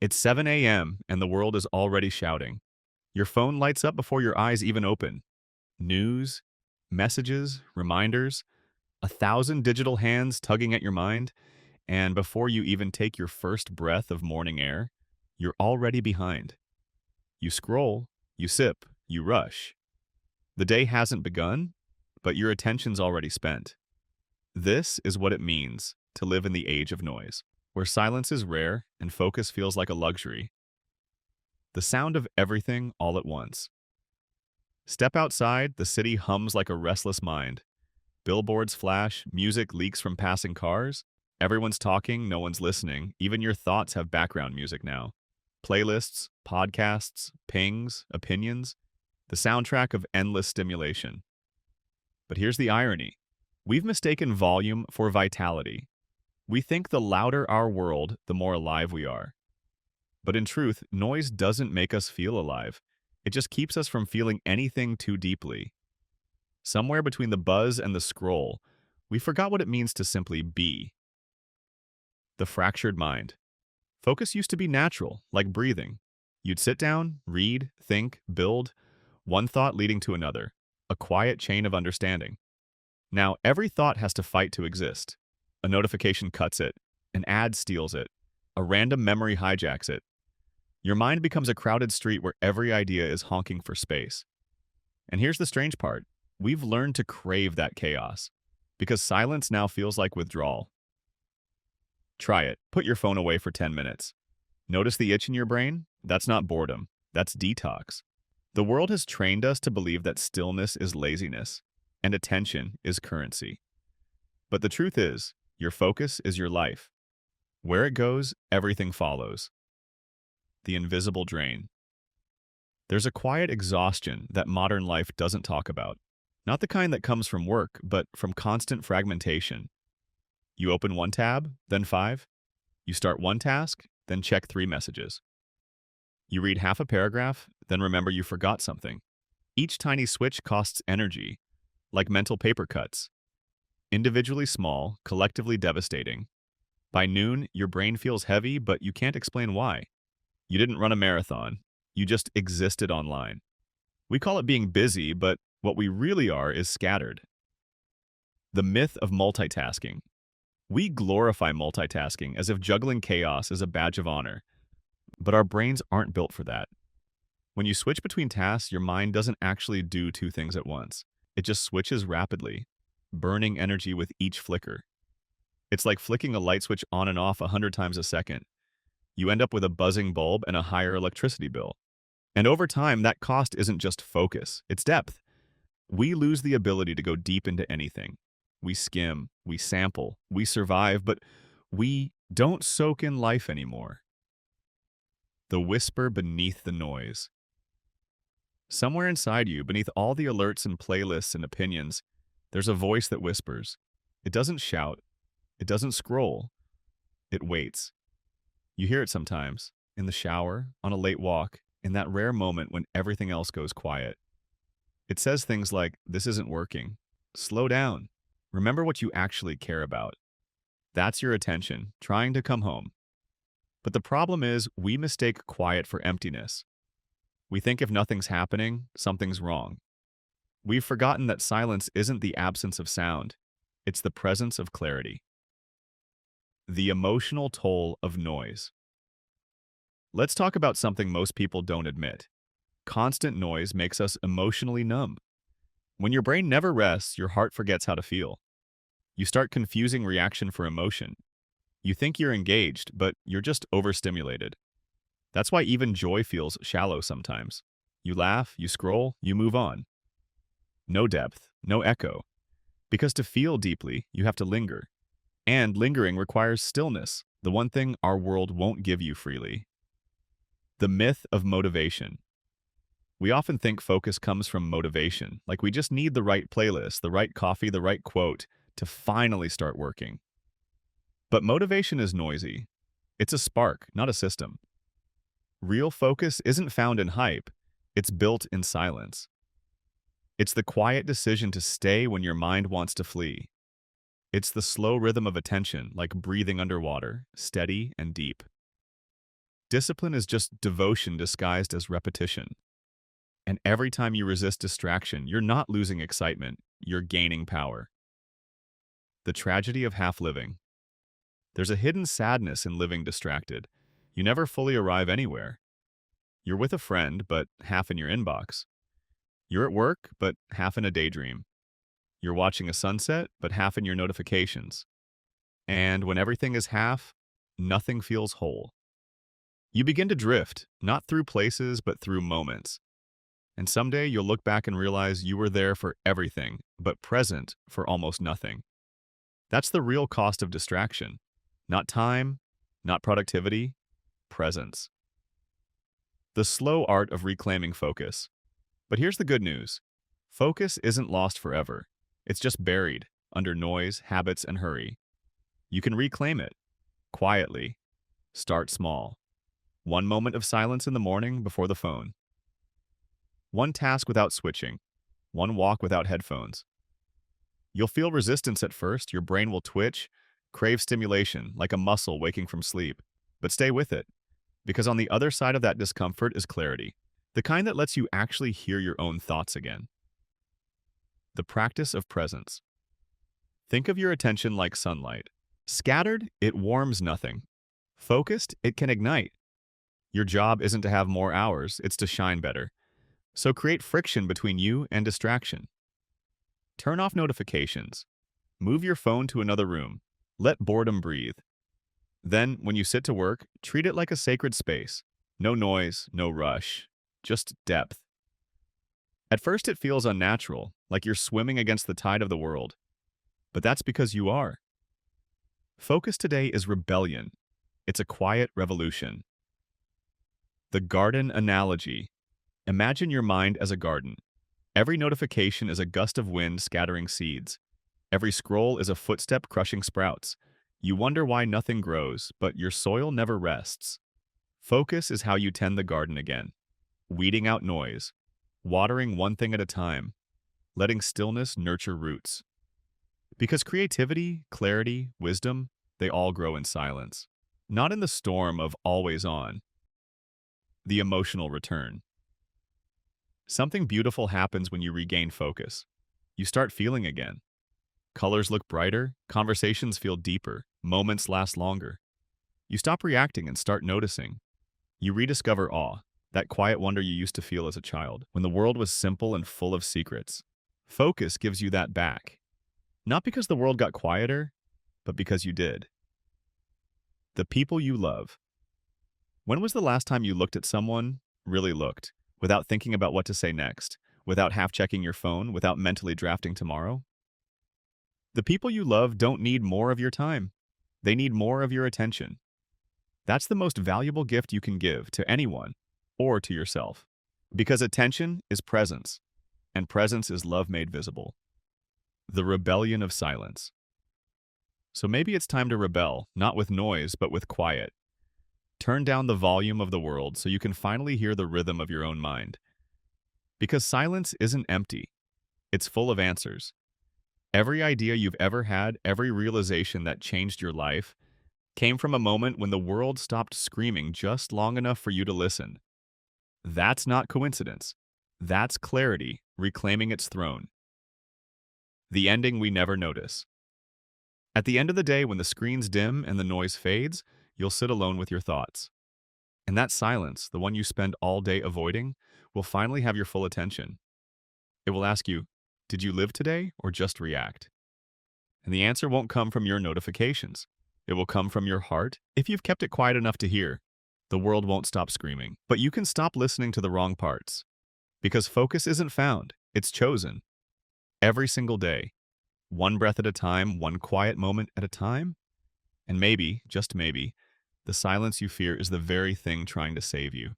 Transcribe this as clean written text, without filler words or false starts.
It's 7 a.m. and the world is already shouting. Your phone lights up before your eyes even open. News, messages, reminders, 1,000 digital hands tugging at your mind, and before you even take your first breath of morning air, you're already behind. You scroll, you sip, you rush. The day hasn't begun, but your attention's already spent. This is what it means to live in the age of noise, where silence is rare and focus feels like a luxury. The sound of everything all at once. Step outside, the city hums like a restless mind. Billboards flash, music leaks from passing cars. Everyone's talking, no one's listening. Even your thoughts have background music now. Playlists, podcasts, pings, opinions, the soundtrack of endless stimulation. But here's the irony. We've mistaken volume for vitality. We think the louder our world, the more alive we are. But in truth, noise doesn't make us feel alive. It just keeps us from feeling anything too deeply. Somewhere between the buzz and the scroll, we forgot what it means to simply be. The fractured mind. Focus used to be natural, like breathing. You'd sit down, read, think, build, one thought leading to another, a quiet chain of understanding. Now, every thought has to fight to exist. A notification cuts it, an ad steals it, a random memory hijacks it. Your mind becomes a crowded street where every idea is honking for space. And here's the strange part. We've learned to crave that chaos, because silence now feels like withdrawal. Try it. Put your phone away for 10 minutes. Notice the itch in your brain? That's not boredom. That's detox. The world has trained us to believe that stillness is laziness, and attention is currency. But the truth is, your focus is your life. Where it goes, everything follows. The invisible drain. There's a quiet exhaustion that modern life doesn't talk about. Not the kind that comes from work, but from constant fragmentation. You open one tab, then five. You start one task, then check 3 messages. You read half a paragraph, then remember you forgot something. Each tiny switch costs energy, like mental paper cuts. Individually small, collectively devastating. By noon, your brain feels heavy, but you can't explain why. You didn't run a marathon. You just existed online. We call it being busy, but what we really are is scattered. The myth of multitasking. We glorify multitasking as if juggling chaos is a badge of honor, but our brains aren't built for that. When you switch between tasks, your mind doesn't actually do 2 things at once. It just switches rapidly, burning energy with each flicker. It's like flicking a light switch on and off 100 times a second. You end up with a buzzing bulb and a higher electricity bill. And over time, that cost isn't just focus, it's depth. We lose the ability to go deep into anything. We skim, we sample, we survive, but we don't soak in life anymore. The whisper beneath the noise. Somewhere inside you, beneath all the alerts and playlists and opinions, there's a voice that whispers. It doesn't shout. It doesn't scroll. It waits. You hear it sometimes, in the shower, on a late walk, in that rare moment when everything else goes quiet. It says things like, "This isn't working. Slow down. Remember what you actually care about." That's your attention, trying to come home. But the problem is, we mistake quiet for emptiness. We think if nothing's happening, something's wrong. We've forgotten that silence isn't the absence of sound. It's the presence of clarity. The emotional toll of noise. Let's talk about something most people don't admit. Constant noise makes us emotionally numb. When your brain never rests, your heart forgets how to feel. You start confusing reaction for emotion. You think you're engaged, but you're just overstimulated. That's why even joy feels shallow sometimes. You laugh, you scroll, you move on. No depth, no echo. Because to feel deeply, you have to linger. And lingering requires stillness, the one thing our world won't give you freely. The myth of motivation. We often think focus comes from motivation, like we just need the right playlist, the right coffee, the right quote to finally start working. But motivation is noisy. It's a spark, not a system. Real focus isn't found in hype, it's built in silence. It's the quiet decision to stay when your mind wants to flee. It's the slow rhythm of attention, like breathing underwater, steady and deep. Discipline is just devotion disguised as repetition. And every time you resist distraction, you're not losing excitement, you're gaining power. The tragedy of half living. There's a hidden sadness in living distracted. You never fully arrive anywhere. You're with a friend, but half in your inbox. You're at work, but half in a daydream. You're watching a sunset, but half in your notifications. And when everything is half, nothing feels whole. You begin to drift, not through places, but through moments. And someday you'll look back and realize you were there for everything, but present for almost nothing. That's the real cost of distraction. Not time, not productivity, presence. The slow art of reclaiming focus. But here's the good news. Focus isn't lost forever. It's just buried under noise, habits, and hurry. You can reclaim it quietly. Start small. One moment of silence in the morning before the phone. One task without switching. One walk without headphones. You'll feel resistance at first. Your brain will twitch, crave stimulation like a muscle waking from sleep. But stay with it, because on the other side of that discomfort is clarity, the kind that lets you actually hear your own thoughts again. The practice of presence. Think of your attention like sunlight. Scattered, it warms nothing. Focused, it can ignite. Your job isn't to have more hours, it's to shine better. So create friction between you and distraction. Turn off notifications. Move your phone to another room. Let boredom breathe. Then, when you sit to work, treat it like a sacred space. No noise, no rush, just depth. At first it feels unnatural, like you're swimming against the tide of the world. But that's because you are. Focus today is rebellion. It's a quiet revolution. The garden analogy. Imagine your mind as a garden. Every notification is a gust of wind scattering seeds. Every scroll is a footstep crushing sprouts. You wonder why nothing grows, but your soil never rests. Focus is how you tend the garden again. Weeding out noise. Watering one thing at a time. Letting stillness nurture roots. Because creativity, clarity, wisdom, they all grow in silence. Not in the storm of always on. The emotional return. Something beautiful happens when you regain focus. You start feeling again. Colors look brighter, conversations feel deeper, moments last longer. You stop reacting and start noticing. You rediscover awe, that quiet wonder you used to feel as a child, when the world was simple and full of secrets. Focus gives you that back. Not because the world got quieter, but because you did. The people you love. When was the last time you looked at someone, really looked, without thinking about what to say next, without half-checking your phone, without mentally drafting tomorrow? The people you love don't need more of your time. They need more of your attention. That's the most valuable gift you can give to anyone or to yourself. Because attention is presence, and presence is love made visible. The rebellion of silence. So maybe it's time to rebel, not with noise, but with quiet. Turn down the volume of the world so you can finally hear the rhythm of your own mind. Because silence isn't empty. It's full of answers. Every idea you've ever had, every realization that changed your life, came from a moment when the world stopped screaming just long enough for you to listen. That's not coincidence. That's clarity reclaiming its throne. The ending we never notice. At the end of the day, when the screens dim and the noise fades, you'll sit alone with your thoughts. And that silence, the one you spend all day avoiding, will finally have your full attention. It will ask you, did you live today or just react? And the answer won't come from your notifications. It will come from your heart if you've kept it quiet enough to hear. The world won't stop screaming, but you can stop listening to the wrong parts. Because focus isn't found, it's chosen. Every single day. One breath at a time, one quiet moment at a time. And maybe, just maybe, the silence you fear is the very thing trying to save you.